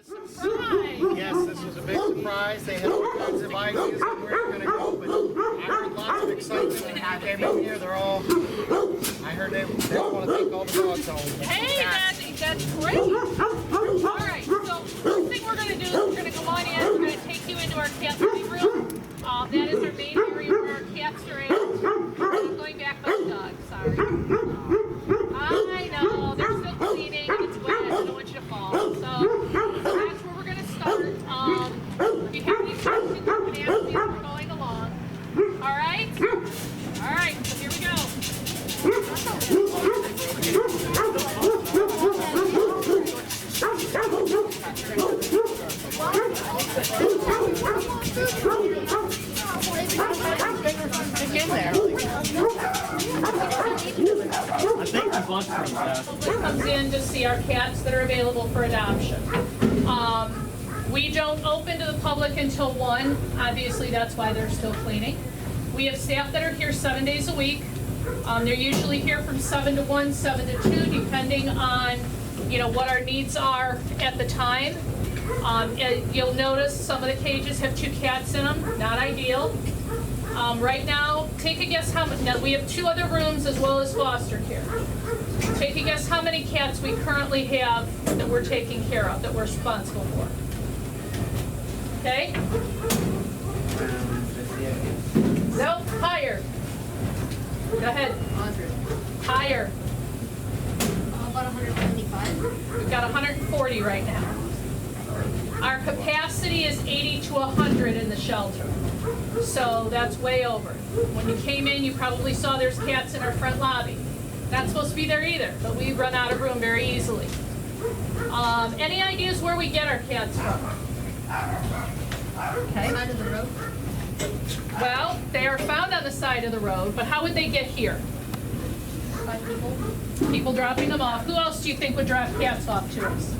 Surprise! Yes, this was a big surprise. They had all kinds of ideas on where they're going to go, but I heard lots of excitement when I came in here. They're all, I heard they want to take all the dogs home. Hey, that's great. All right, so first thing we're going to do is we're going to go on in. We're going to take you into our cat living room. That is our main area where our cats are at. I'm going back by the dog, sorry. I know, they're still cleaning and it's wet. I don't want you to fall. So that's where we're going to start. If you have any questions, you can ask me as we're going along. All right? All right, so here we go. Comes in to see our cats that are available for adoption. We don't open to the public until 1. Obviously, that's why they're still cleaning. We have staff that are here 7 days a week. They're usually here from 7 to 1, 7 to 2, depending on, what our needs are at the time. You'll notice some of the cages have 2 cats in them. Not ideal. Right now, take a guess how many. Now we have 2 other rooms as well as foster care. Take a guess how many cats we currently have that we're taking care of, that we're responsible for. Okay? Nope, higher. Go ahead. 100. Higher. About 175. We've got 140 right now. Our capacity is 80 to 100 in the shelter. So that's way over. When you came in, you probably saw there's cats in our front lobby. Not supposed to be there either, but we run out of room very easily. Any ideas where we get our cats from? Okay. Side of the road. Well, they are found on the side of the road, but how would they get here? By people. People dropping them off. Who else do you think would drop cats off to us?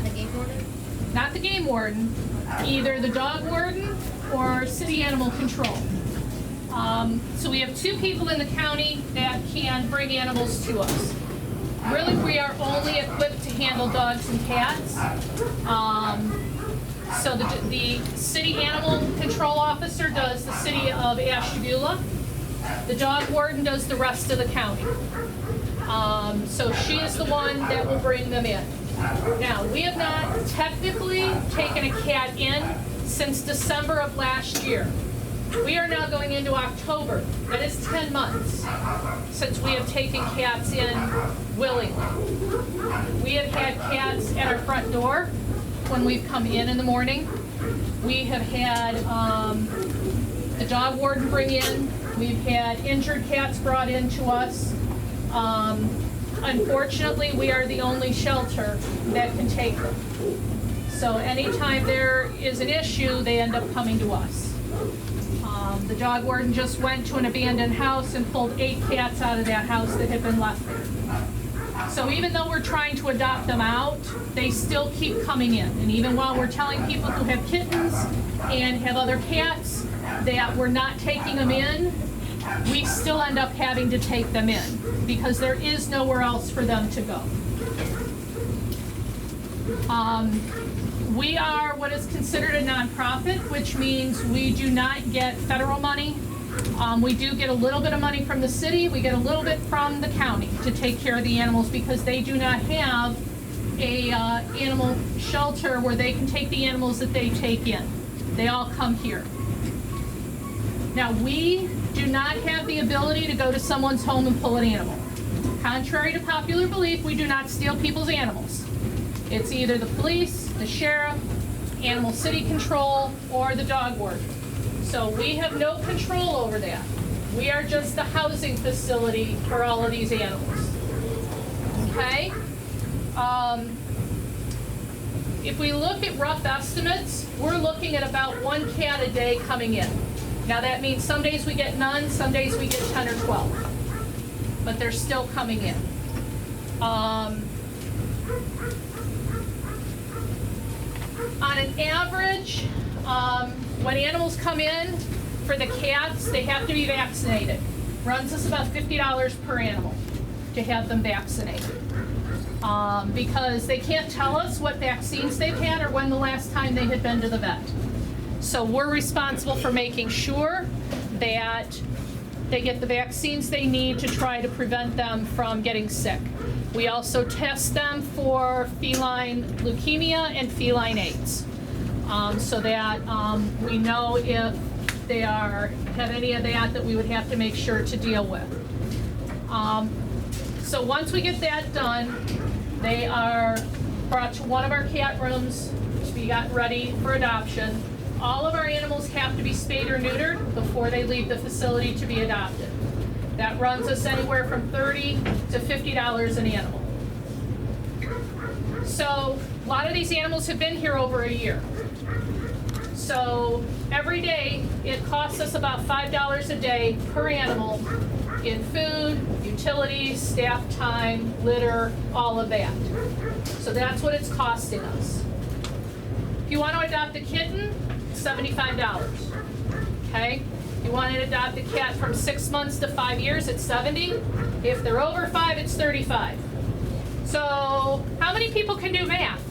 The game warden. Not the game warden, either the dog warden or city animal control. So we have 2 people in the county that can bring animals to us. Really, we are only equipped to handle dogs and cats. So the city animal control officer does the city of Ashtabula. The dog warden does the rest of the county. So she is the one that will bring them in. Now, we have not technically taken a cat in since December of last year. We are now going into October. That is 10 months since we have taken cats in willingly. We have had cats at our front door when we've come in the morning. We have had the dog warden bring in. We've had injured cats brought in to us. Unfortunately, we are the only shelter that can take them. So anytime there is an issue, they end up coming to us. The dog warden just went to an abandoned house and pulled 8 cats out of that house that had been left there. So even though we're trying to adopt them out, they still keep coming in. And even while we're telling people who have kittens and have other cats that we're not taking them in, we still end up having to take them in because there is nowhere else for them to go. We are what is considered a nonprofit, which means we do not get federal money. We do get a little bit of money from the city. We get a little bit from the county to take care of the animals because they do not have a animal shelter where they can take the animals that they take in. They all come here. Now, we do not have the ability to go to someone's home and pull an animal. Contrary to popular belief, we do not steal people's animals. It's either the police, the sheriff, animal city control, or the dog warden. So we have no control over that. We are just the housing facility for all of these animals. Okay? If we look at rough estimates, we're looking at about 1 cat a day coming in. Now that means some days we get none, some days we get 10 or 12. But they're still coming in. On an average, when animals come in, for the cats, they have to be vaccinated. Runs us about $50 per animal. to have them vaccinated. Because they can't tell us what vaccines they've had or when the last time they had been to the vet. So we're responsible for making sure that they get the vaccines they need to try to prevent them from getting sick. We also test them for feline leukemia and feline AIDS, so that we know if they have any of that we would have to make sure to deal with. So once we get that done, they are brought to one of our cat rooms to be gotten ready for adoption. All of our animals have to be spayed or neutered before they leave the facility to be adopted. That runs us anywhere from $30 to $50 an animal. So a lot of these animals have been here over a year. So every day it costs us about $5 a day per animal in food, utilities, staff time, litter, all of that. So that's what it's costing us. If you want to adopt a kitten, $75. Okay? If you want to adopt a cat from 6 months to 5 years, it's $70. If they're over 5, it's $35. So how many people can do math?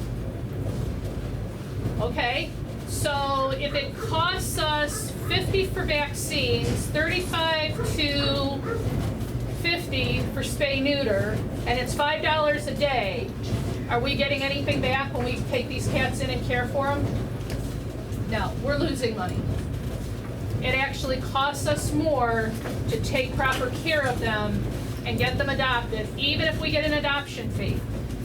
Okay, so if it costs us $50 for vaccines, $35 to $50 for spay neuter, and it's $5 a day, are we getting anything back when we take these cats in and care for them? No, we're losing money. It actually costs us more to take proper care of them and get them adopted, even if we get an adoption fee.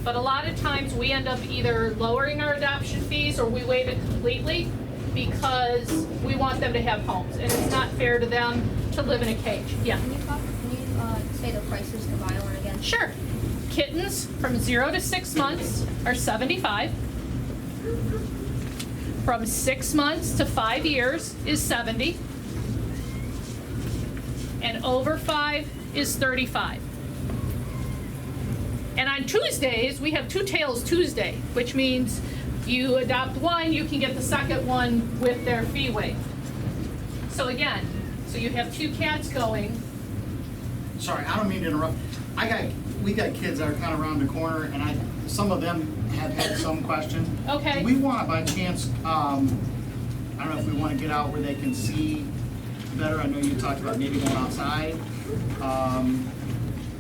But a lot of times we end up either lowering our adoption fees or we waive it completely because we want them to have homes, and it's not fair to them to live in a cage. Yeah. Can you say the prices to buy one again? Sure. Kittens from 0 to 6 months are $75. From 6 months to 5 years is $70. And over 5 is $35. And on Tuesdays, we have Two Tails Tuesday, which means you adopt one, you can get the second one with their fee waived. So again, so you have 2 cats going. Sorry, I don't mean to interrupt. We got kids that are kind of around the corner, and some of them have had some questions. Okay. Do we want, by chance, I don't know if we want to get out where they can see better. I know you talked about maybe going outside.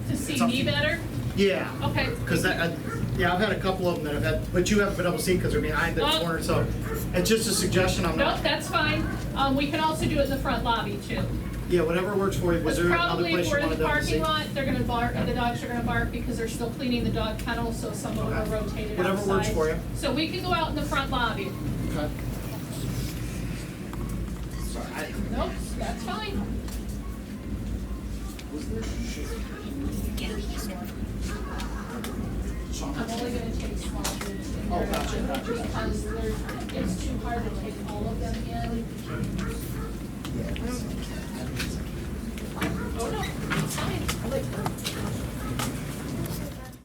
To see It's up me to you. better? Yeah. Okay. Because yeah, I've had a couple of them that have had, but you haven't been able to see because they're behind the Oh. corner. So it's just a suggestion. I'm No, not. that's fine. We can also do it in the front lobby too. Yeah, whatever works for you. Was there another Probably place if you we're in wanted the them to see? parking lot, they're gonna bark, and the dogs are gonna bark because they're still cleaning the dog kennel, so some of them are Okay. rotated Whatever outside. works for you. So we can go out in the front lobby. Okay. Sorry. Nope, that's fine. I'm only gonna take small groups in Oh, here, gotcha, gotcha. because it's too hard to take all of them in. Oh, no, it's fine.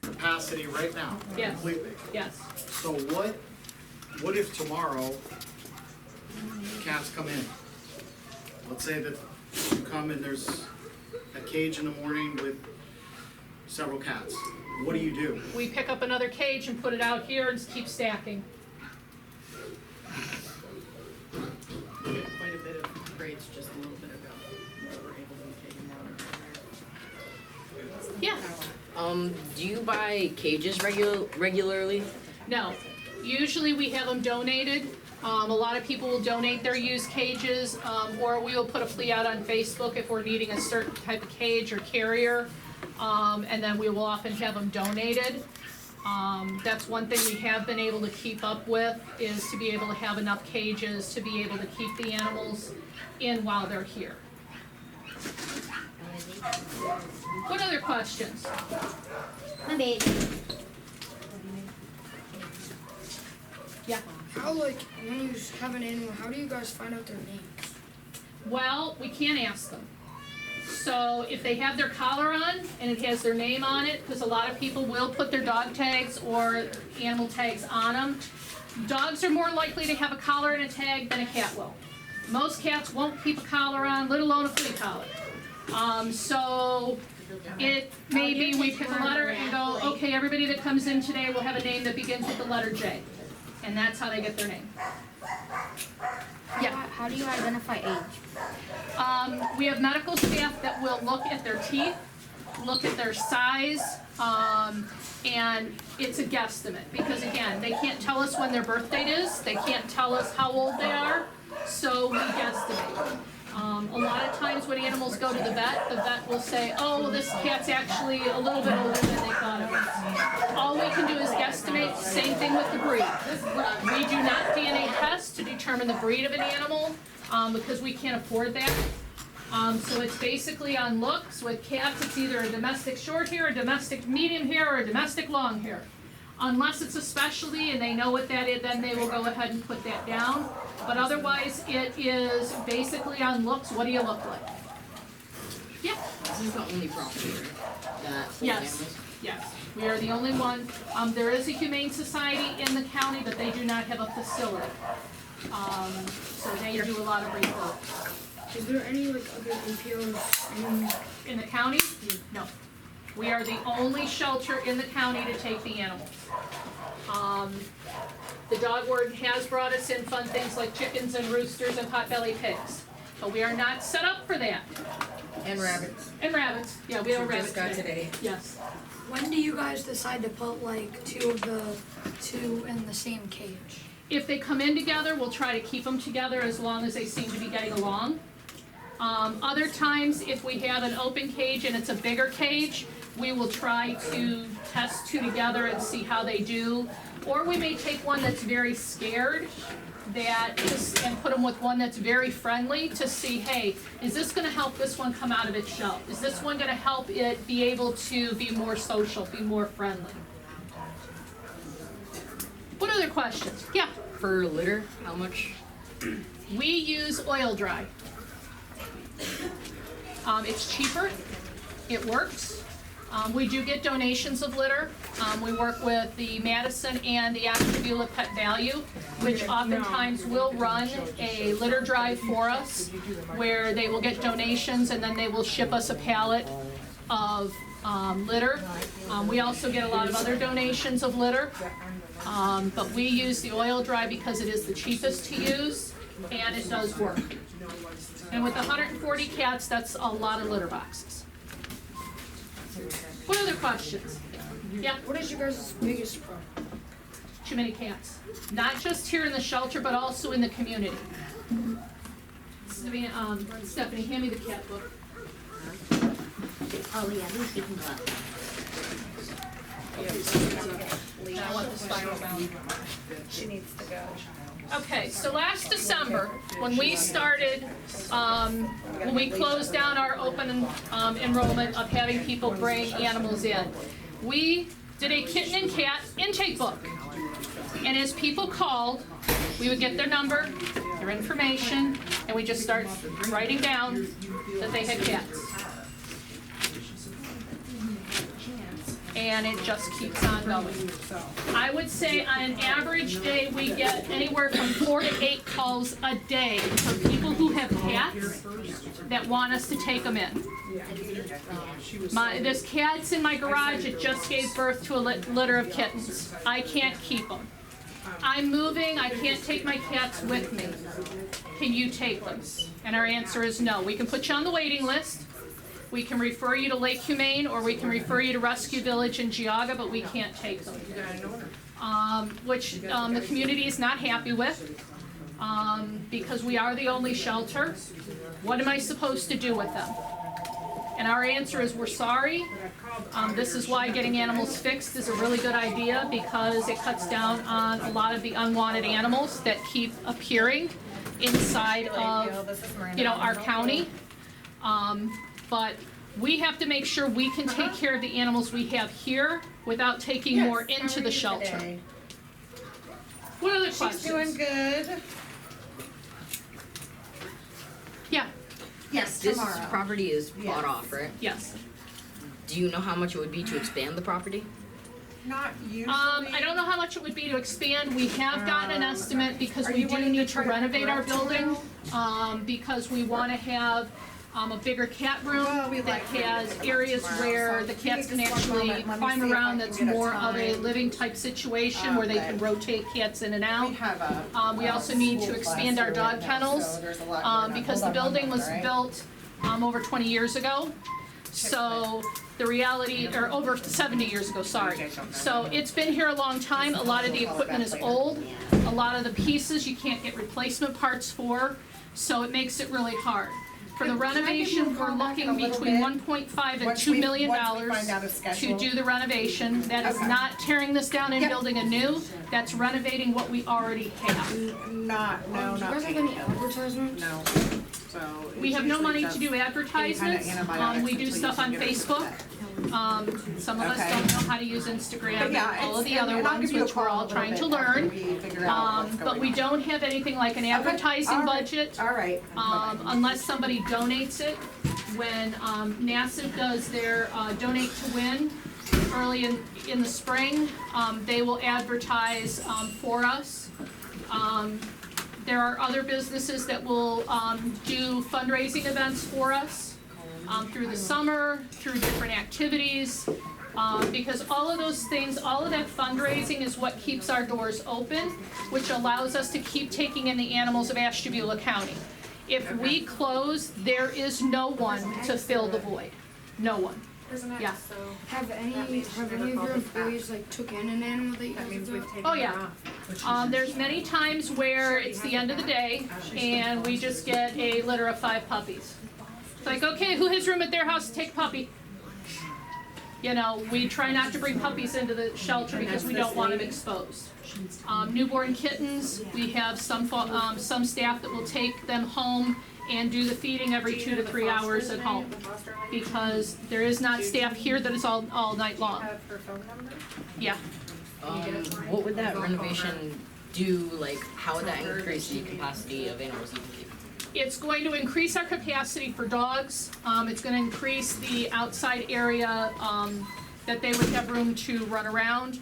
Capacity right now. Yes. Completely. Yes. So what if tomorrow cats come in? Let's say that you come and there's a cage in the morning with several cats. What do? We pick up another cage and put it out here and keep stacking. We did quite a bit of crates just a little bit ago. We were able to take them out. Yeah. Do you buy cages regularly? No. Usually we have them donated. A lot of people will donate their used cages, or we will put a plea out on Facebook if we're needing a certain type of cage or carrier, and then we will often have them donated. That's one thing we have been able to keep up with, is to be able to have enough cages to be able to keep the animals in while they're here. What other questions? My baby. Yeah. How, like, when you have an animal, how do you guys find out their names? Well, we can't ask them. So if they have their collar on and it has their name on it, because a lot of people will put their dog tags or animal tags on them, dogs are more likely to have a collar and a tag than a cat will. Most cats won't keep a collar on, let alone a flea collar. So It may be we pick a letter and go, okay, everybody that comes in today will have a name that begins with the letter J. And that's how they get their name. Yeah. How do you identify age? We have medical staff that will look at their teeth, look at their size, and it's a guesstimate. Because again, they can't tell us when their birth date is, they can't tell us how old they are, so we guesstimate. A lot of times when animals go to the vet will say, oh, this cat's actually a little bit older than they thought it was. All we can do is guesstimate, same thing with the breed. We do not DNA test to determine the breed of an animal, because we can't afford that. So it's basically on looks. With cats, it's either a domestic short hair, a domestic medium hair, or a domestic long hair. Unless it's a specialty and they know what that is, then they will go ahead and put that down. But otherwise, it is basically on looks. What do you look like? Yeah. This is the only property, right? That holds Yes. animals? Yes. We are the only one. There is a humane society in the county, but they do not have a facility. So they do a lot of referrals. Is there any like other APLs In the county? No. We are the only shelter in the county to take the animals. The dog warden has brought us in fun things like chickens and roosters and potbelly pigs. But we are not set up for that. And rabbits. And rabbits. Yeah, we have rabbits Just got today. Yes. When do you guys decide to put like two in the same cage? If they come in together, we'll try to keep them together as long as they seem to be getting along. Other times, if we have an open cage and it's a bigger cage, we will try to test two together and see how they do. Or we may take one that's very scared and put them with one that's very friendly to see, hey, is this gonna help this one come out of its shell? Is this one gonna help it be able to be more social, be more friendly? What other questions? Yeah, For litter, how much? we use oil dry. It's cheaper, it works. We do get donations of litter. We work with the Madison and the Ashtabula Pet Value, which oftentimes will run a litter drive for us, where they will get donations and then they will ship us a pallet of litter. We also get a lot of other donations of litter, but we use the oil dry because it is the cheapest to use and it does work. And with 140 cats, that's a lot of litter boxes. What other questions? Yeah, What is your guys' biggest problem? too many cats. Not just here in the shelter, but also in the community. Stephanie, hand me the cat book. Oh yeah, Lucy can go out. I want the spiral bound. She needs to go. Okay, so last December, when we started, when we closed down our open enrollment of having people bring animals in, we did a kitten and cat intake book. And as people called, we would get their number, their information, and we just start writing down that they had cats. And it just keeps on going. I would say on an average day, we get anywhere from 4 to 8 calls a day for people who have cats that want us to take them in. This cat's in my garage, it just gave birth to a litter of kittens. I can't keep them. I'm moving, I can't take my cats with me. Can you take them? And our answer is no. We can put you on the waiting list. We can refer you to Lake Humane, or we can refer you to Rescue Village in Geauga, but we can't take them. Which the community is not happy with, because we are the only shelter. What am I supposed to do with them? And our answer is, we're sorry. This is why getting animals fixed is a really good idea, because it cuts down on a lot of the unwanted animals that keep appearing inside of, our county. But we have to make sure we can take care of the animals we have here without taking more into the shelter. What other questions? She's doing good. Yeah, Yes, This tomorrow. property is bought off, right? yes. Do you know how much it would be to expand the property? Not usually. I don't know how much it would be to expand. We have gotten an estimate because Are we you do wanting to need to try to renovate our correct building, because we want to have a bigger cat room Well, we that like to has pick it up areas tomorrow, where so the give me cats can just one actually moment. Let me climb see if I around, can that's get a more of a time. living type situation where they can Okay. rotate cats in and out. We have a. We also need to school expand class our here dog right now, kennels, so there's a lot going on. because the Hold on one building was moment, all right? built, over 20 years ago. So the reality, or over 70 years ago, sorry. So it's been here a long time, a lot of the equipment is old, a lot of the pieces you can't get replacement parts for, so it makes it really hard. For the Can I give you a renovation, we're call back in a looking little between bit? 1.5 and Once $2 we- million once we find out a to schedule. do the renovation. That is Okay. not tearing this down and Yep. building a new, that's renovating what we already have. No, Do you not guys have any advertisements? No, so. We it's have no usually money to just do any kind of advertisements. antibiotics We do until you stuff can on get it Facebook. set. Some of us Okay. don't know how to use Instagram But and yeah, all of it's, the other and I'll ones, give you a which we're call all in a trying to little bit after learn. we figure out what's But going we on. don't have anything like an Okay, advertising all right, budget, All right. unless somebody donates it. When NASIP does their Donate to Win early in the spring, they will advertise for us. There are other businesses that will do fundraising events for us through the summer, through different activities. Because all of those things, all of that fundraising is what keeps our doors open, which allows us to keep taking in the animals of Ashtabula County. If we close, there is no one to fill the void. No one. Yeah. Have any of your employees like took in an animal that you guys have done? Oh, yeah. There's many times where it's the end of the day and we just get a litter of 5 puppies. It's like, okay, who has room at their house to take a puppy? You know, we try not to bring puppies into the shelter because we don't want them exposed. Newborn kittens, we have some staff that will take them home and do the feeding every 2 to 3 hours at home. Because there is not staff here that is all night long. Have her phone number? Yeah. What would that renovation do, like, how would that increase the capacity of animals you can keep? It's going to increase our capacity for dogs. It's gonna increase the outside area, that they would have room to run around.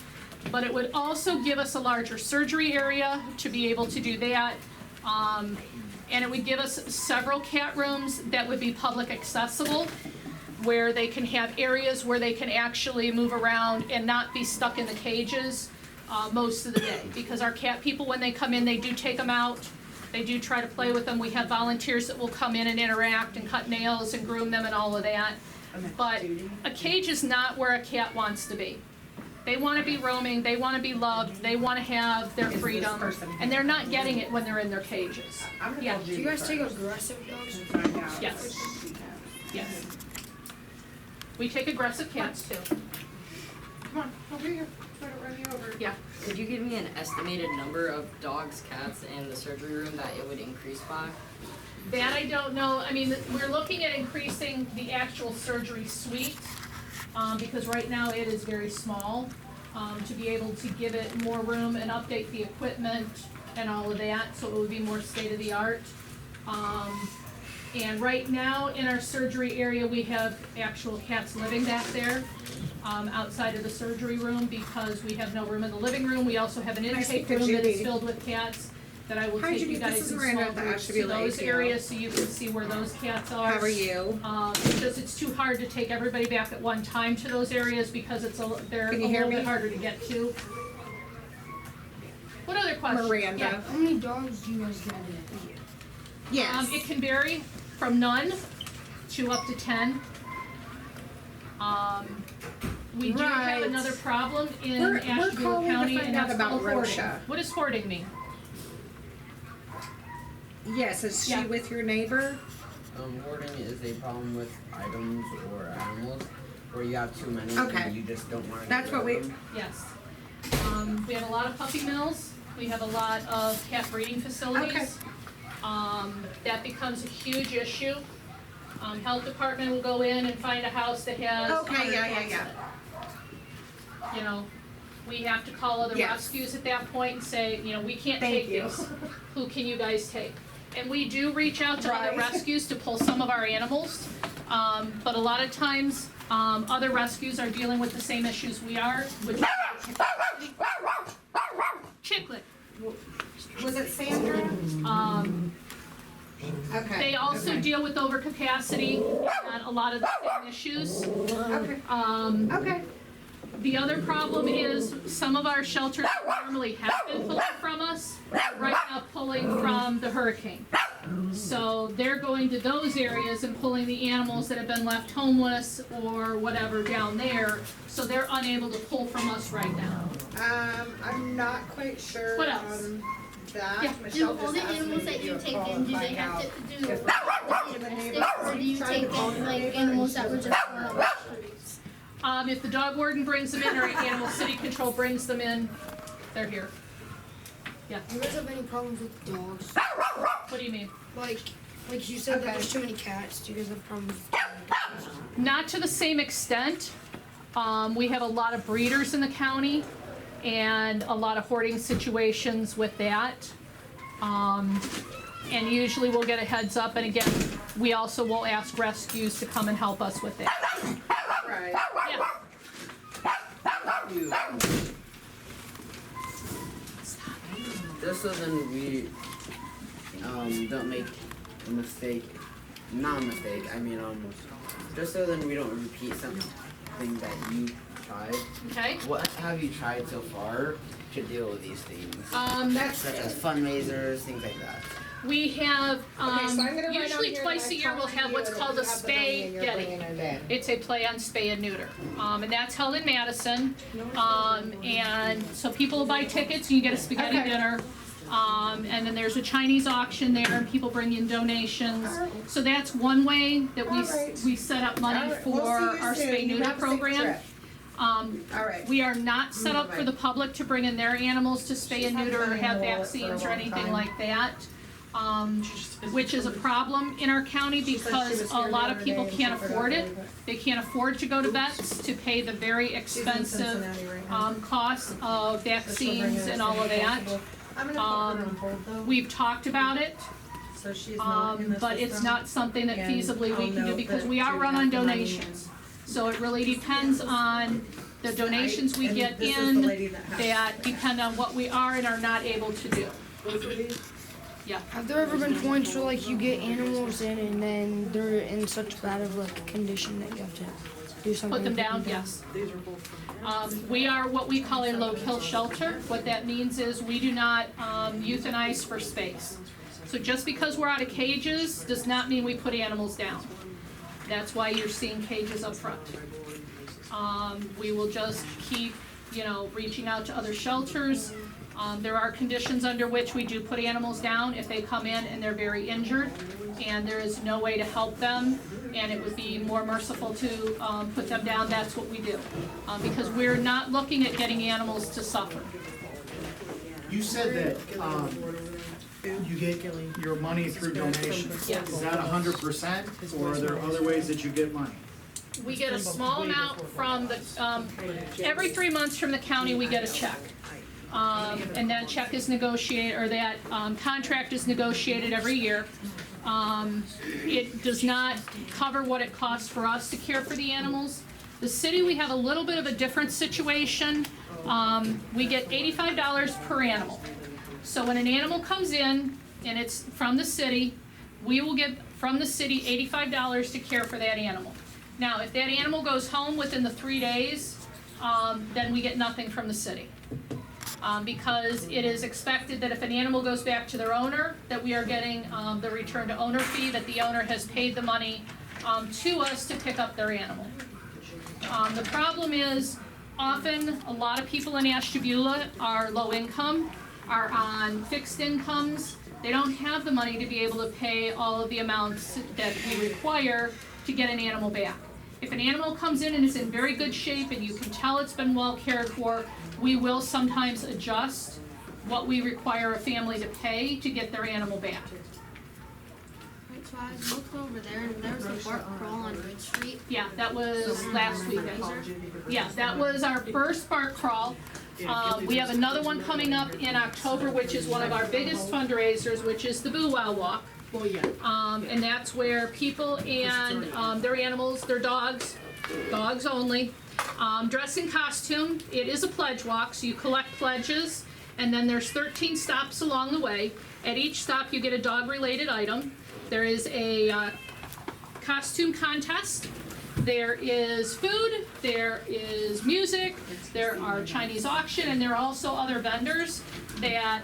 But it would also give us a larger surgery area to be able to do that. And it would give us several cat rooms that would be public accessible, where they can have areas where they can actually move around and not be stuck in the cages most of the day. Because our cat people, when they come in, they do take them out. They do try to play with them. We have volunteers that will come in and interact and cut nails and groom them and all of that. But a cage is not where a cat wants to be. They want to be roaming, they want to be loved, they want to have their freedom, and they're not getting it when they're in their cages. I'm gonna Yeah. call Do you Judy guys take first aggressive dogs? and find out. Yes. Yes. We take aggressive cats too. Come on, over here, try to run you over. Yeah. Could you give me an estimated number of dogs, cats, and the surgery room that it would increase by? That I don't know. I mean, we're looking at increasing the actual surgery suite, because right now it is very small, to be able to give it more room and update the equipment and all of that, so it would be more state-of-the-art. And right now, in our surgery area, we have actual cats living back there, outside of the surgery room, because we have no room in the living room. We also have an Nice to intake meet you, room that is Judy. filled with cats, that I will Hi, take Judy. you This guys is in Miranda small at the groups to Ashtabula those APL. areas, so you can see where those cats are. How are you? Because it's too hard to take everybody back at one time to those areas, because they're a Can you hear little me? bit harder to get to. What other questions? Miranda. Yeah. How many dogs do you guys get in a year? Yes. It can vary from none to up to 10. We do have Right. another problem in We're Ashtabula calling to County, find and out that's about called hoarding. Rosha. What does hoarding mean? Yes, is she Yeah. with your neighbor? Hoarding is a problem with items or animals where you have too many Okay. and you just don't want to That's what we- Yes. We have a lot of puppy mills. We have a lot of cat breeding facilities. That becomes a huge issue. Health department will go in and find a house that has Okay, 100 yeah, pets in yeah. it. You know, we have to call other Yes. rescues at that point and say, you know, we can't Thank take you. these. Who can you guys take? And we do reach out to other Right. rescues to pull some of our animals. But a lot of times, other rescues are dealing with the same issues we are, which is Chicklet. Was it Sandra? Okay. They also okay. deal with overcapacity and a lot of the same issues. Okay, okay. The other problem is some of our shelters normally have been pulling from us, right now pulling from the hurricane. So they're going to those areas and pulling the animals that have been left homeless or whatever down there, so they're unable to pull from us right now. I'm not quite sure What else? on that. Yeah. Michelle Do all just the asked me animals to that give you a take call in, and do they find have out to do if domestic, or do you take in like animals that were just thrown out on the streets? If the dog warden brings them in or Animal City Control brings them in, they're here. Do you guys have any problems with dogs? What do you mean? Like you said that Okay. there's too many cats. Do you guys have problems with dogs? Not to the same extent. We have a lot of breeders in the county and a lot of hoarding situations with that. And usually we'll get a heads up, and again, we also will ask rescues to come and help us with that. Right. Yeah. You- Just so then we don't make a mistake, not a mistake. I mean just so then we don't repeat something that you tried. Okay? What have you tried so far to deal with these things? Such as fundraisers, things like that. We have, Okay, so I'm gonna write usually on here twice that a year I we'll have told what's you called a that you have the money spay and you're getting. bringing it in. It's a play on spay and neuter. And that's held in Madison. And so people will buy tickets, you get a spaghetti Okay. dinner. And then there's a Chinese auction there, and people bring in donations. So that's one way that Alright. we set up money Alright, for we'll see you our soon. spay You neuter have a safe program. trip. All right. We are not set up for Bye-bye. the public to bring in their animals to spay and She's neuter or had have money for a vaccines or long anything time. like that. Which is a problem in our county She said she because was a here the lot other of people day and can't she forgot afford to it. leave it. They can't afford to go to vets to pay the very She's in expensive Cincinnati right now. costs of So she'll bring vaccines it and as all soon of as that. possible. I'm gonna put her on hold though, We've talked about it, so she's not in the but it's system. not something that And feasibly I'll we can do note because that we are you run have on the money donations. So it really depends on the donations we And get this is the in lady that has- that depend on what we are and are not able to do. Yeah. Have there ever been points where like you get animals in and then they're in such bad of like condition that you have to do something? Put them to down, yes. We are what we call a low-kill shelter. What that means is we do not euthanize for space. So just because we're out of cages does not mean we put animals down. That's why you're seeing cages up front. We will just keep, reaching out to other shelters. There are conditions under which we do put animals down if they come in and they're very injured and there is no way to help them and it would be more merciful to put them down. That's what we do. Because we're not looking at getting animals to suffer. You said that, you get your money through donations. Yes. Is that 100%, or are there other ways that you get money? We get a small amount from the, every 3 months from the county, we get a check. And that check is negotiated, or that contract is negotiated every year. It does not cover what it costs for us to care for the animals. The city, we have a little bit of a different situation. We get $85 per animal. So when an animal comes in and it's from the city, we will get from the city $85 to care for that animal. Now, if that animal goes home within the 3 days, then we get nothing from the city. Because it is expected that if an animal goes back to their owner, that we are getting the return to owner fee, that the owner has paid the money to us to pick up their animal. The problem is, often, a lot of people in Ashtabula are low income, are on fixed incomes. They don't have the money to be able to pay all of the amounts that we require to get an animal back. If an animal comes in and is in very good shape and you can tell it's been well cared for, we will sometimes adjust what we require a family to pay to get their animal back. Right, so I looked over there and there was a bark crawl on Ridge Street. Yeah, that was last weekend. Yeah, that was our first bark crawl. We have another one coming up in October, which is one of our biggest fundraisers, which is the Boo Wow Walk. Well, yeah. And that's where people and their animals, their dogs only, dress in costume. It is a pledge walk, so you collect pledges, and then there's 13 stops along the way. At each stop, you get a dog-related item. There is a costume contest. There is food, there is music, there are Chinese auction, and there are also other vendors that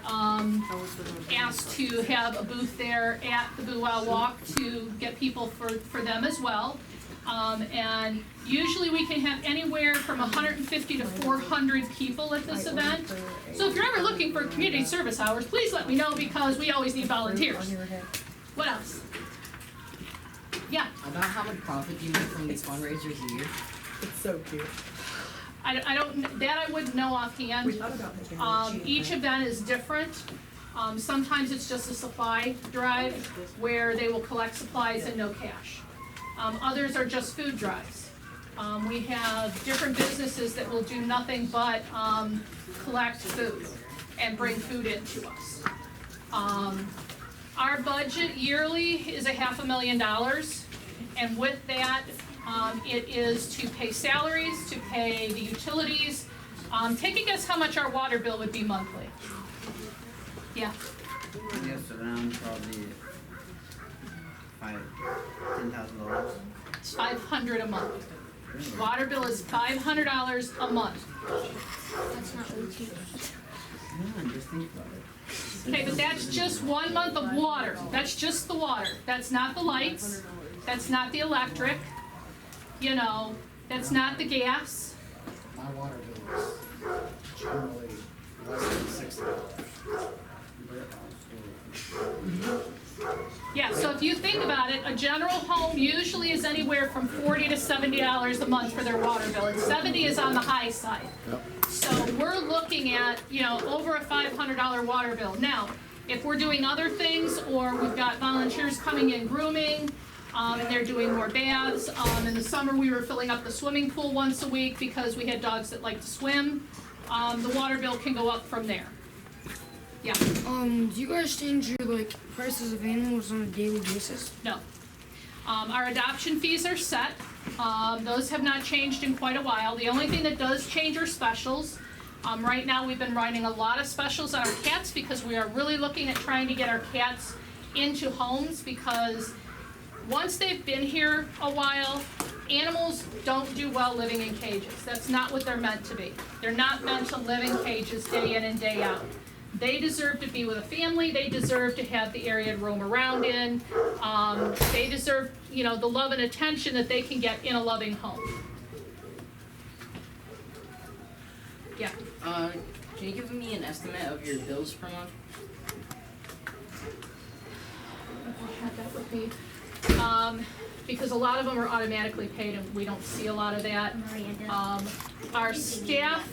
asked to have a booth there at the Boo Wow Walk to get people for them as well. And usually we can have anywhere from 150 to 400 people at this event. So if you're ever looking for community service hours, please let me know because we always need volunteers. What else? Yeah, About how much profit do you make from these fundraisers a year? It's so cute. I don't, that I wouldn't know offhand. Each event is different. Sometimes it's just a supply drive where they will collect supplies and no cash. Others are just food drives. We have different businesses that will do nothing but collect food and bring food in to us. Our budget yearly is $500,000, and with that, it is to pay salaries, to pay the utilities. Take a guess how much our water bill would be monthly. Yeah, I guess around probably $10,000. it's $500 a month. Water bill is $500 a month. That's not really cheap. No, just think about it. Okay, but that's just 1 month of water. That's just the water. That's not the lights. That's not the electric. You know, that's not the gas. My water bill is generally less than $60. Yeah, so if you think about it, a general home usually is anywhere from $40 to $70 a month for their water bill, and 70 is on the high side. So we're looking at, you know, over a $500 water bill. Now, if we're doing other things, or we've got volunteers coming in grooming, and they're doing more baths. In the summer, we were filling up the swimming pool once a week because we had dogs that like to swim. The water bill can go up from there. Yeah, Do you guys change your like prices of animals on a daily basis? no. Our adoption fees are set. Those have not changed in quite a while. The only thing that does change are specials. Right now, we've been running a lot of specials on our cats because we are really looking at trying to get our cats into homes, because once they've been here a while, animals don't do well living in cages. That's not what they're meant to be. They're not meant to live in cages day in and day out. They deserve to be with a family. They deserve to have the area to roam around in. They deserve, you know, the love and attention that they can get in a loving home. Yeah. Can you give me an estimate of your bills per month? I have that with me. Because a lot of them are automatically paid and we don't see a lot of that. Our staff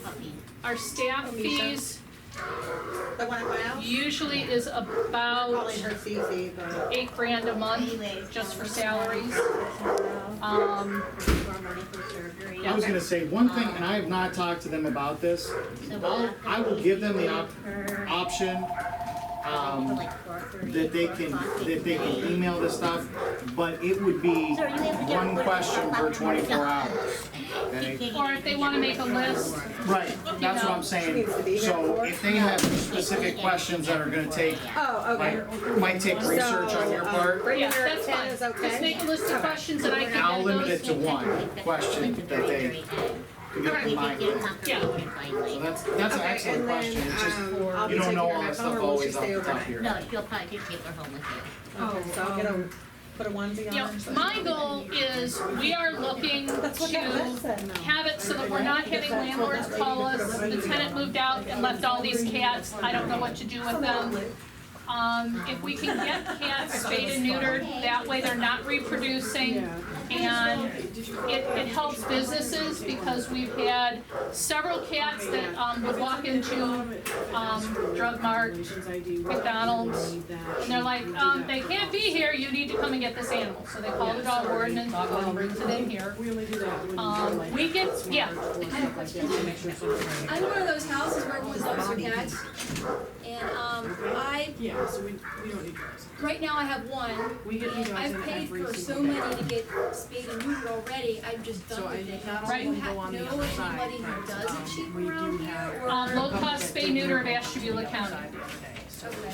fees The one at my house? usually is about Calling her Cece, but. $8,000 a month just for salaries. I was gonna say, one thing, and I have not talked to them about this, I will give them the option, that they can email this stuff, but it would be one question per 24 hours, okay? Or if they wanna make a list, Right, that's what I'm saying, so if they have specific questions that are gonna take, Oh, okay. might take research on your part, yeah, Bringing her that's at 10 fine. is okay? Just make a list of questions that I can I'll get limit it those. to one question that they can get in mind with. Yeah, So that's an Okay, excellent and question, then, it's just, I'll be you don't taking know her all back that home, stuff or will she always off stay the top of overnight? your No, head. she'll probably take her home with you. Okay, so I'll get a, put a onesie on yeah, her. so- my goal is, we are looking to have it so that we're not having landlords call us, the tenant moved out and left all these cats, I don't know what to do with them. If we can get cats spayed and neutered, that way they're not reproducing, and it helps businesses, because we've had several cats that would walk into Drug Mart, McDonald's, and they're like, they can't be here, you need to come and get this animal. So they call the dog warden, and dog warden brings it in here. We only do that. We get, yeah, I have a question. I'm one of those houses where everyone's dogs are cats, and Yeah, so we don't need those. right now I have one, We get new and dogs I've in paid every for so single day. many to get spayed and neutered already. I'm just So done I with it. not Do only you go on the know other side, anybody who but does it cheap we do around here? have. Or low cost spay neuter of Ashtabula County. okay.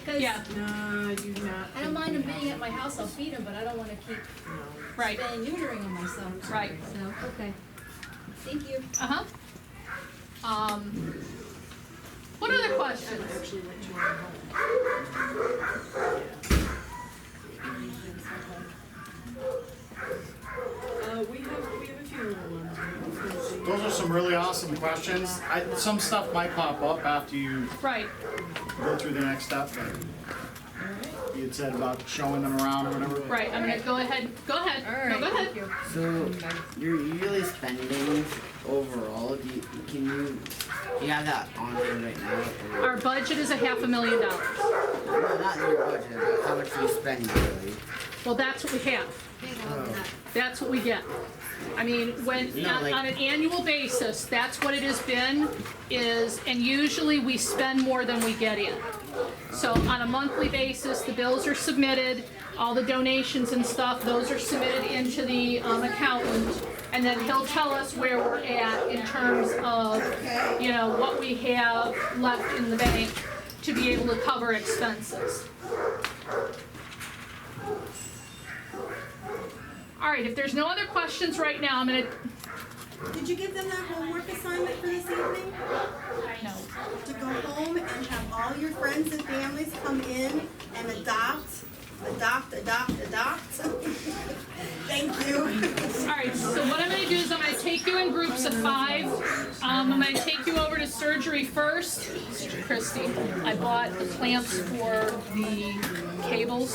'Cause Yeah, No, you not. I don't mind them being at my house, I'll feed them, but I don't wanna keep right, spaying neutering them myself. right. So, okay. Thank you. Uh-huh. What other questions? Actually went to our home. We have a few little ones. Those are some really awesome questions. Some stuff might pop up after you Right, go through the next step, but you had said about showing them around or whatever. right, I'm gonna go ahead, no, go ahead. So your yearly spending overall, do you have that on hand right now? Our budget is $500,000. No, not your budget, but how much do you spend yearly? Well, that's what we have. That's what we get. I mean, when, No, on like- an annual basis, that's what it has been, and usually we spend more than we get in. So on a monthly basis, the bills are submitted, all the donations and stuff, those are submitted into the accountant, and then he'll tell us where we're at in terms of, you know, what we have left in the bank to be able to cover expenses. All right, if there's no other questions right now, I'm gonna, Did you give them that homework assignment for this evening? no. To go home and have all your friends and families come in and adopt. Thank you. All right, so what I'm gonna do is I'm gonna take you in groups of 5. I'm gonna take you over to surgery first. Christy, I bought the clamps for the cables,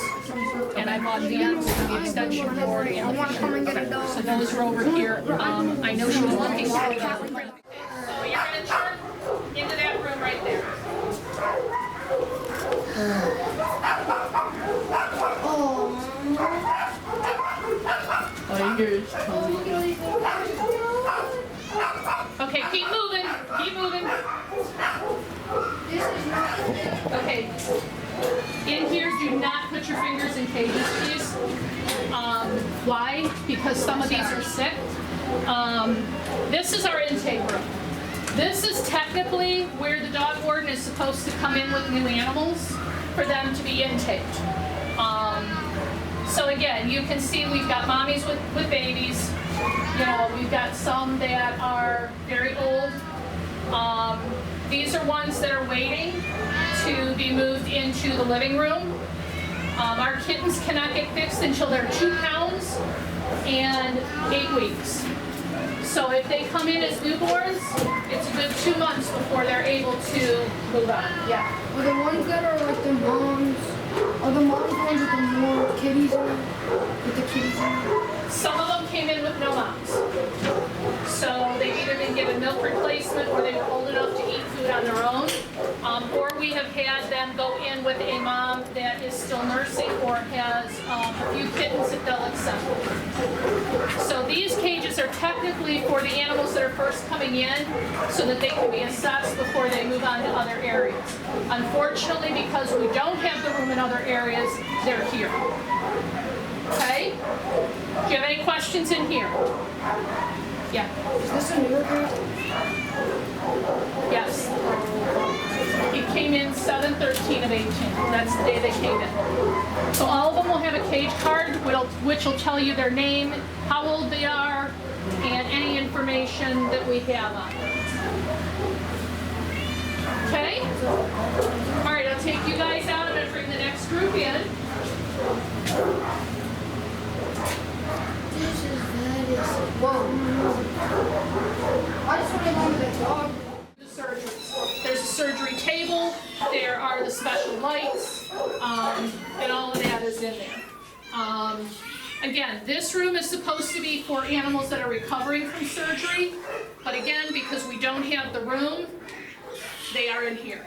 and I bought the ends for the extension cord and the wanna come and get a Okay, dog. so those are over here. I know she was looking for them. So you're gonna turn into that room right there. Okay, keep moving, keep moving. Okay, in here, do not put your fingers in cages, please. Why? Because some of these are sick. This is our intake room. This is technically where the dog warden is supposed to come in with new animals for them to be intaked. So again, you can see we've got mommies with babies. You know, we've got some that are very old. These are ones that are waiting to be moved into the living room. Our kittens cannot get fixed until they're 2 pounds and 8 weeks. So if they come in as newborns, it's a good 2 months before they're able to move on. Yeah. Are the ones that are like the moms, are the moms the ones with the more kitties in it? With the kitties in it? Some of them came in with no moms. So they've either been given milk replacement or they were old enough to eat food on their own. Or we have had them go in with a mom that is still nursing or has a few kittens that they'll accept. So these cages are technically for the animals that are first coming in so that they can be assessed before they move on to other areas. Unfortunately, because we don't have the room in other areas, they're here. Okay? Do you have any questions in here? Yeah. Is this a newer group? Yes. He came in 7/13 of 18. That's the day they came in. So all of them will have a cage card, which will tell you their name, how old they are, and any information that we have on them. Okay? All right, I'll take you guys out. I'm going to bring the next group in. I just want to go with the dog. The surgeries. There's a surgery table, there are the special lights, and all of that is in there. Again, this room is supposed to be for animals that are recovering from surgery, but again, because we don't have the room, they are in here.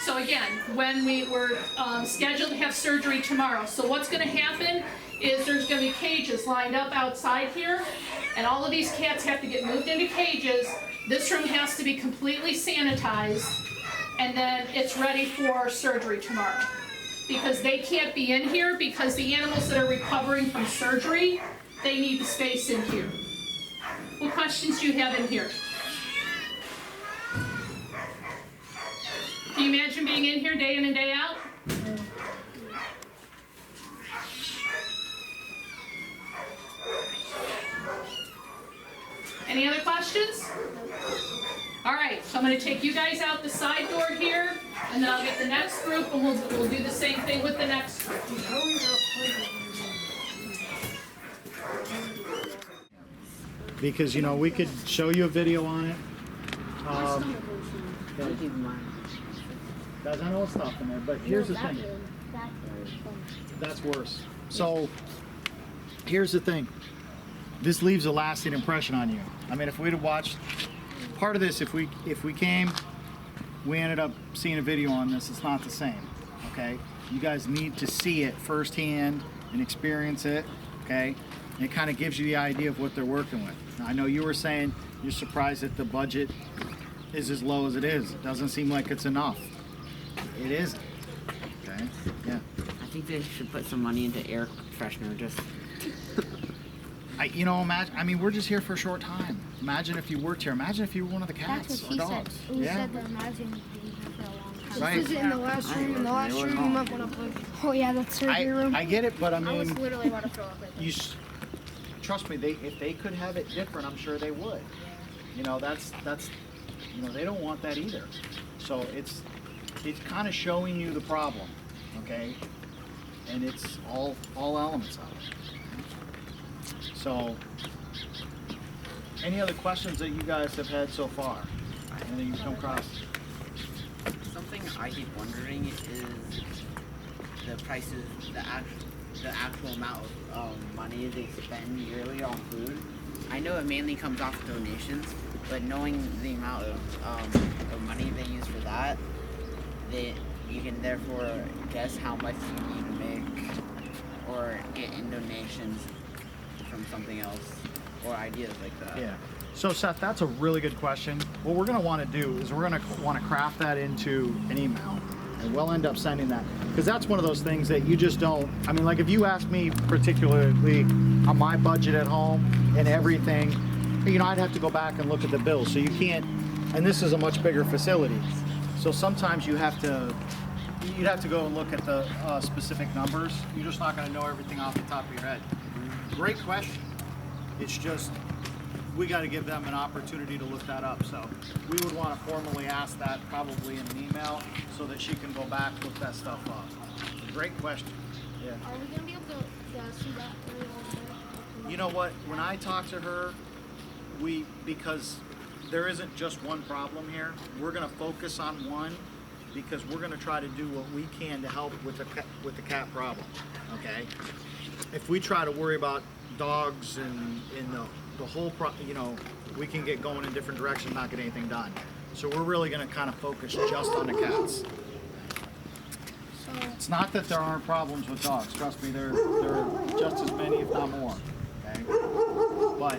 So again, when we were scheduled to have surgery tomorrow, so what's gonna happen is there's gonna be cages lined up outside here, and all of these cats have to get moved into cages. This room has to be completely sanitized, and then it's ready for surgery tomorrow. Because they can't be in here, because the animals that are recovering from surgery, they need the space in here. What questions do you have in here? Can you imagine being in here day in and day out? Any other questions? All right, so I'm gonna take you guys out the side door here, and then I'll get the next group, and we'll do the same thing with the next group. Because, you know, we could show you a video on it. Guys, I know it's tough in there, but here's the thing. That's worse. So, here's the thing. This leaves a lasting impression on you. I mean, if we'd have watched part of this, if we came, we ended up seeing a video on this, it's not the same, okay? You guys need to see it firsthand and experience it, okay? And it kind of gives you the idea of what they're working with. Now, I know you were saying you're surprised that the budget is as low as it is. It doesn't seem like it's enough. It isn't, okay? Yeah. I think they should put some money into air freshener, just... You know, imagine, I mean, we're just here for a short time. Imagine if you worked here. Imagine if you were one of the cats That's what or she dogs. said. We Yeah. said that imagine being here for a long time. Right. This is in the last room. In the last room, you might want to put. Oh yeah, that's surgery room. I get it, but I mean, literally about to throw up right there. trust me, if they could have it different, I'm sure they would. You know, that's you know, they don't want that either. So it's kind of showing you the problem, okay? And it's all elements of it. So, any other questions that you guys have had so far? Anything you come across? Something I keep wondering is the prices, the actual amount of money they spend yearly on food. I know it mainly comes off donations, but knowing the amount of money they use for that, you can therefore guess how much you need to make or get in donations from something else, or ideas like that. Yeah. So Seth, that's a really good question. What we're going to want to do is we're going to want to craft that into an email, and we'll end up sending that, because that's one of those things that you just don't. I mean, like if you ask me particularly on my budget at home and everything, you know, I'd have to go back and look at the bills. So you can't, and this is a much bigger facility, so sometimes you'd have to go and look at the specific numbers. You're just not going to know everything off the top of your head. Great question. It's just, we got to give them an opportunity to look that up. So we would want to formally ask that probably in an email so that she can go back, look that stuff up. Great question. Yeah. Are we gonna be able to see that really well? You know what? When I talk to her, because there isn't just one problem here, we're going to focus on one, because we're going to try to do what we can to help with the cat problem. Okay. If we try to worry about dogs and the whole you know, we can get going in different directions, not get anything done. So we're really going to kind of focus just on the cats. It's not that there aren't problems with dogs. Trust me, there are just as many, if not more. Okay. But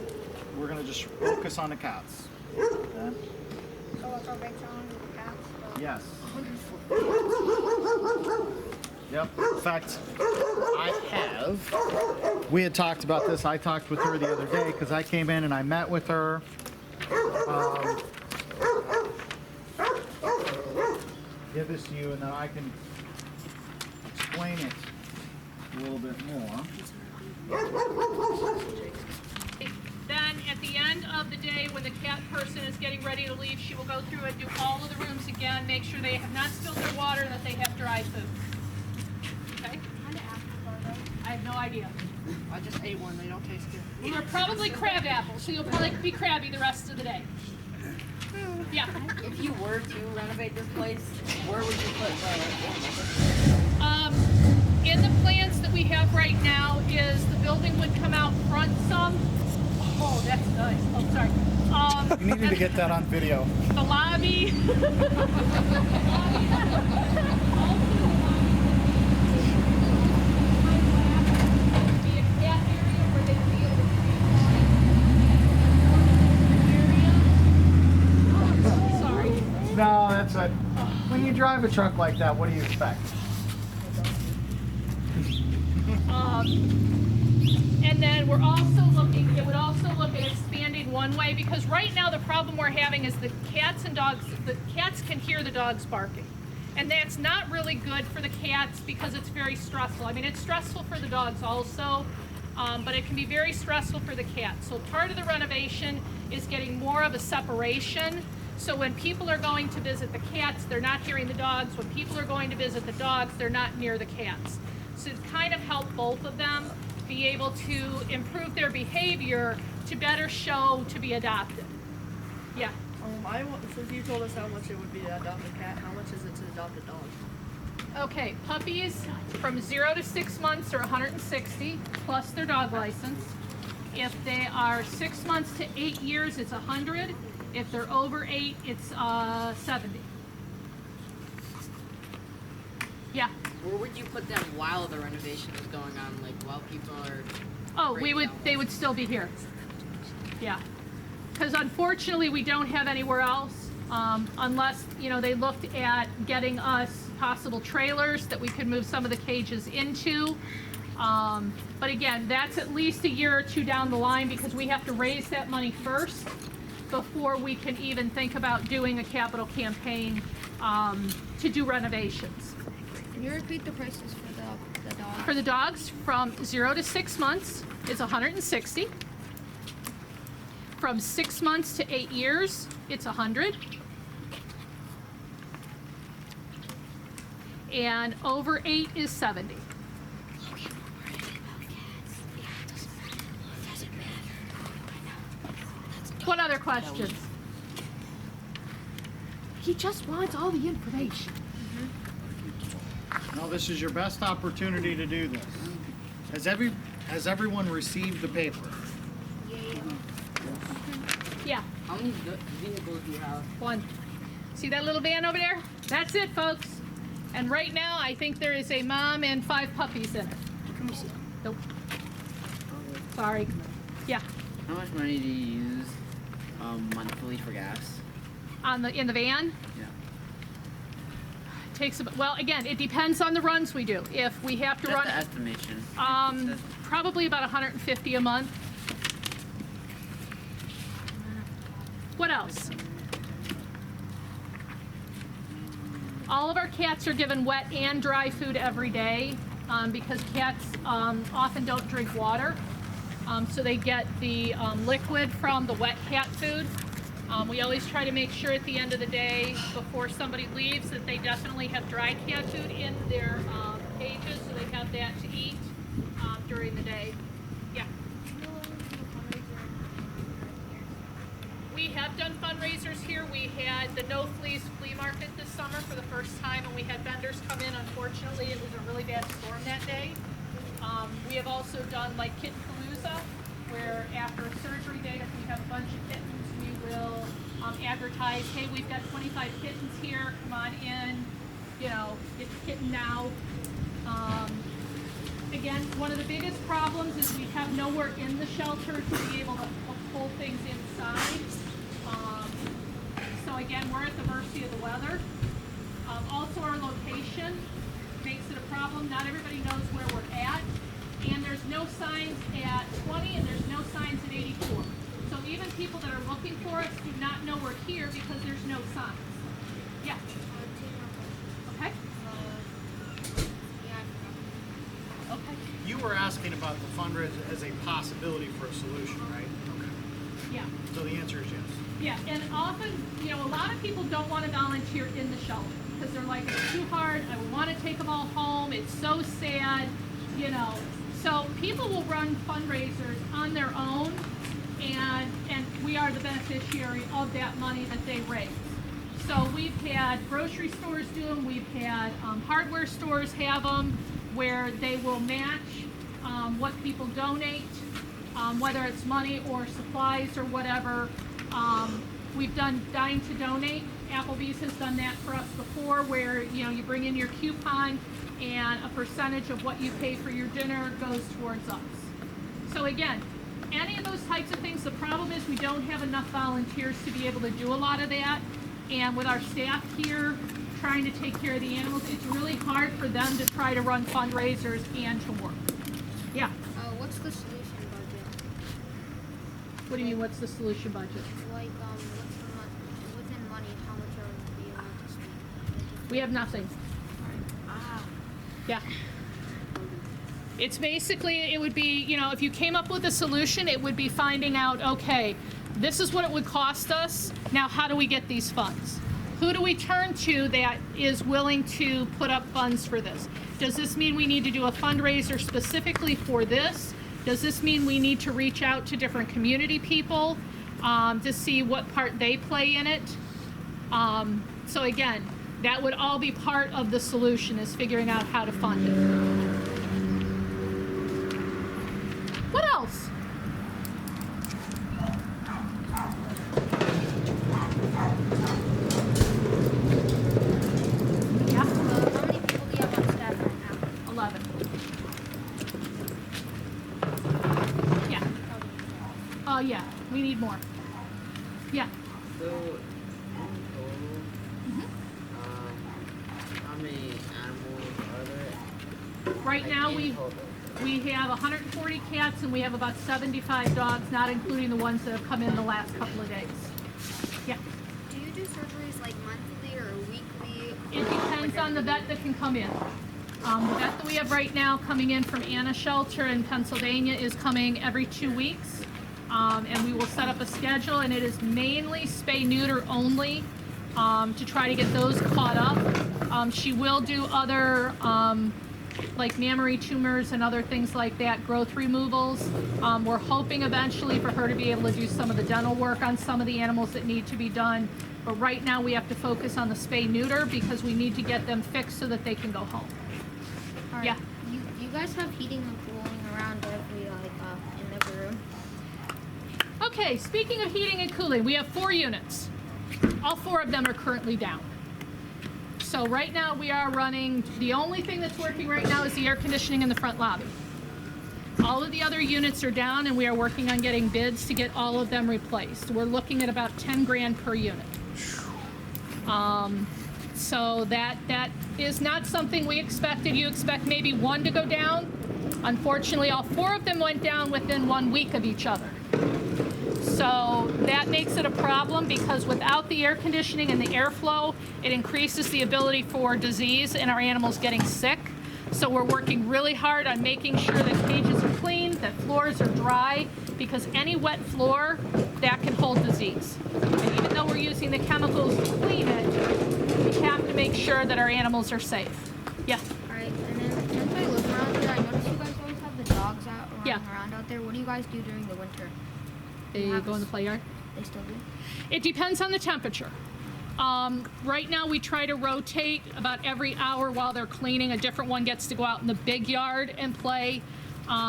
we're going to just focus on the cats. Okay? So what's our big challenge with the cats? Yes. Yep. In fact, we had talked about this. I talked with her the other day because I came in and I met with her. Give this to you and then I can explain it a little bit more. Then at the end of the day, when the cat person is getting ready to leave, she will go through and do all of the rooms again, make sure they have not spilled their water and that they have dry food. Okay? I have no idea. I just ate one, they don't taste good. They're probably crab apples, so you'll probably be crabby the rest of the day. Yeah. If you were to renovate this place, where would you put In the plans that we have right now is the building would come out front some. Oh, that's nice. Oh, sorry. You needed to get that on video. The lobby. No, that's a. When you drive a truck like that, what do you expect? And then we're also looking, it would also look at expanding one way, because right now the problem we're having is the cats and dogs, the cats can hear the dogs barking. And that's not really good for the cats because it's very stressful. I mean, it's stressful for the dogs also, but it can be very stressful for the cats. So part of the renovation is getting more of a separation. So when people are going to visit the cats, they're not hearing the dogs. When people are going to visit the dogs, they're not near the cats. So it's kind of helped both of them be able to improve their behavior to better show to be adopted. Yeah. Since you told us how much it would be to adopt a cat, how much is it to adopt a dog? Okay, puppies from 0 to 6 months are 160 plus their dog license. If they are 6 months to 8 years, it's 100. If they're over 8, it's 70. Yeah. Where would you put them while the renovation is going on? Like while people are. Oh, breaking down they would still be here. Yeah. Because unfortunately, we don't have anywhere else, unless, they looked at getting us possible trailers that we could move some of the cages into. But again, that's at least a year or two down the line because we have to raise that money first before we can even think about doing a capital campaign to do renovations. Can you repeat the prices for the dogs? For the dogs, from 0 to 6 months is 160. From 6 months to 8 years, it's 100. And over 8 is 70. What other questions? He just wants all the information. Now, this is your best opportunity to do this. Has everyone received the paper? Yeah, How many vehicles do you have? 1. See that little van over there? That's it, folks. And right now, I think there is a mom and 5 puppies in it. Can we see? Nope. Sorry. Yeah, How much money do you use monthly for gas? in the van. Yeah. Takes about, well, again, it depends on the runs we do. If we have to Just run, the estimation. probably about 150 a month. What else? All of our cats are given wet and dry food every day because cats often don't drink water. So they get the liquid from the wet cat food. We always try to make sure at the end of the day, before somebody leaves, that they definitely have dry cat food in their cages, so they have that to eat during the day. Yeah. We have done fundraisers here. We had the No Fleas Flea Market this summer for the first time, and we had vendors come in. Unfortunately, it was a really bad storm that day. We have also done like Kitten Palooza, where after a surgery day, if we have a bunch of kittens, we will advertise, hey, we've got 25 kittens here, come on in, get the kitten now. Again, one of the biggest problems is we have nowhere in the shelter to be able to pull things inside. So again, we're at the mercy of the weather. Also, our location makes it a problem. Not everybody knows where we're at. And there's no signs at 20 and there's no signs at 84. So even people that are looking for us do not know we're here because there's no signs. Yeah. Okay. Okay. You were asking about the fundraiser as a possibility for a solution, right? Yeah. So the answer is yes. Yeah, and often, a lot of people don't want to volunteer in the shelter because they're like, it's too hard, I want to take them all home, it's so sad, So people will run fundraisers on their own, and we are the beneficiary of that money that they raise. So we've had grocery stores do them, we've had hardware stores have them, where they will match what people donate, whether it's money or supplies or whatever. We've done Dine to Donate. Applebee's has done that for us before, where you bring in your coupon and a percentage of what you pay for your dinner goes towards us. So again, any of those types of things, the problem is we don't have enough volunteers to be able to do a lot of that. And with our staff here trying to take care of the animals, it's really hard for them to try to run fundraisers and to work. Yeah. What's the solution budget? What do you mean, what's the solution budget? Like, within money, how much are we able to spend? We have nothing. Yeah. It's basically, it would be, you know, if you came up with a solution, it would be finding out, okay, this is what it would cost us. Now, how do we get these funds? Who do we turn to that is willing to put up funds for this? Does this mean we need to do a fundraiser specifically for this? Does this mean we need to reach out to different community people to see what part they play in it? So again, that would all be part of the solution, is figuring out how to fund it. What else? Yeah, How many people do you have on staff right now? 11. Yeah. Oh, yeah, we need more. Yeah. So, in total, how many animals are there? Right Like, now, in we total? have 140 cats and we have about 75 dogs, not including the ones that have come in the last couple of days. Yeah. Do you do surgeries like monthly or weekly? It depends on the vet that can come in. The vet that we have right now coming in from Anna Shelter in Pennsylvania is coming every 2 weeks. And we will set up a schedule, and it is mainly spay-neuter only to try to get those caught up. She will do other like mammary tumors and other things like that, growth removals. We're hoping eventually for her to be able to do some of the dental work on some of the animals that need to be done. But right now we have to focus on the spay-neuter because we need to get them fixed so that they can go home. Alright. Yeah. You guys have heating and cooling around every in every room? Okay, speaking of heating and cooling, we have 4 units. All 4 of them are currently down. So right now we are running, the only thing that's working right now is the air conditioning in the front lobby. All of the other units are down and we are working on getting bids to get all of them replaced. We're looking at about 10 grand per unit. So that is not something we expected. You expect maybe 1 to go down. Unfortunately, all 4 of them went down within 1 week of each other. So that makes it a problem because without the air conditioning and the airflow, it increases the ability for disease and our animals getting sick. So we're working really hard on making sure that cages are clean, that floors are dry, because any wet floor, that can hold disease. And even though we're using the chemicals to clean it, we have to make sure that our animals are safe. Yeah. Alright, and then since I live around here, I notice you guys always have the dogs out running around out there. What do you guys do during the winter? They go in the play yard? They still do? It depends on the temperature. Right now we try to rotate about every hour while they're cleaning. A different one gets to go out in the big yard and play.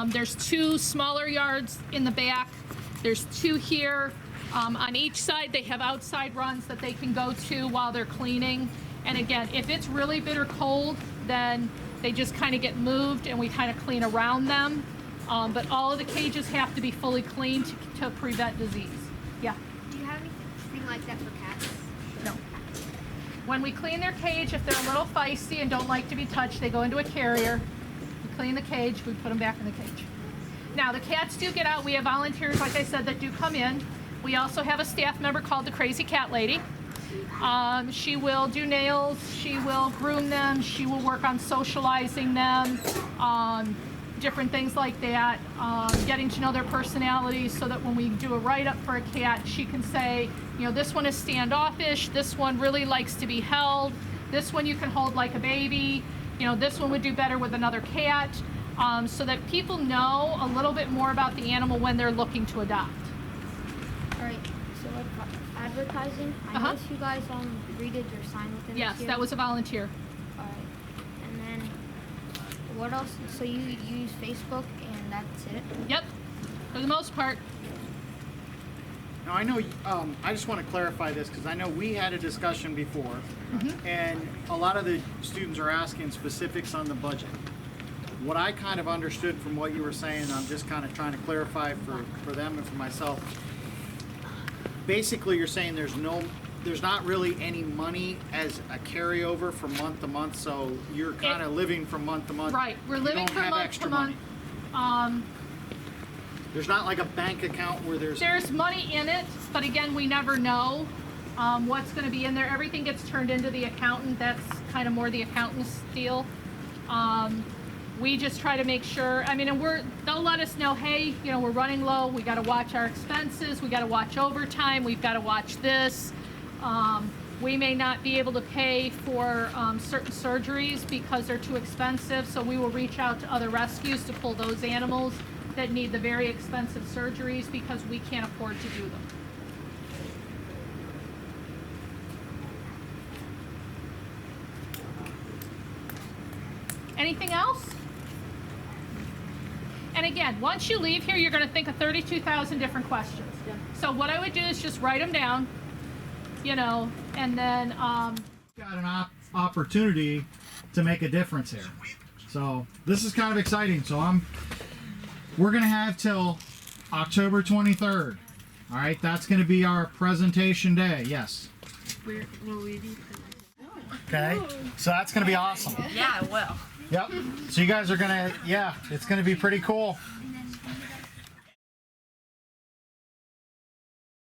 There's 2 smaller yards in the back. There's 2 here. On each side they have outside runs that they can go to while they're cleaning. And again, if it's really bitter cold, then they just kind of get moved and we kind of clean around them. But all of the cages have to be fully cleaned to prevent disease. Yeah. Do you have anything like that for cats? No. When we clean their cage, if they're a little feisty and don't like to be touched, they go into a carrier. We clean the cage, we put them back in the cage. Now, the cats do get out. We have volunteers, like I said, that do come in. We also have a staff member called the Crazy Cat Lady. She will do nails, she will groom them, she will work on socializing them, different things like that, getting to know their personalities so that when we do a write-up for a cat, she can say, you know, this one is standoffish, this one really likes to be held, this one you can hold like a baby, you know, this one would do better with another cat, so that people know a little bit more about the animal when they're looking to adopt. Alright, so like advertising, I noticed you guys redid your sign within Yes, this year. that was a volunteer. Alright, and then what else? So you use Facebook and that's it? Yep, for the most part. Now, I know, I just want to clarify this because I know we had a discussion before, and a lot of the students are asking specifics on the budget. What I kind of understood from what you were saying, I'm just kind of trying to clarify for them and for myself. Basically, you're saying there's not really any money as a carryover from month to month, so you're kind of living from month to month. Right, we're living from from month to month. There's not like a bank account where There's money in it, but again, we never know what's going to be in there. Everything gets turned into the accountant. That's kind of more the accountant's deal. We just try to make sure, I mean, and they'll let us know, hey, you know, we're running low, we gotta watch our expenses, we gotta watch overtime, we've gotta watch this. We may not be able to pay for certain surgeries because they're too expensive, so we will reach out to other rescues to pull those animals that need the very expensive surgeries because we can't afford to do them. Anything else? And again, once you leave here, you're going to think of 32,000 different questions. So what I would do is just write them down, you know, and then got an opportunity to make a difference here. So this is kind of exciting. So we're going to have till October 23rd. All right, that's going to be our presentation day. Yes. Okay, so that's going to be awesome. Yeah, it will. Yep. So you guys are gonna, yeah, it's gonna be pretty cool.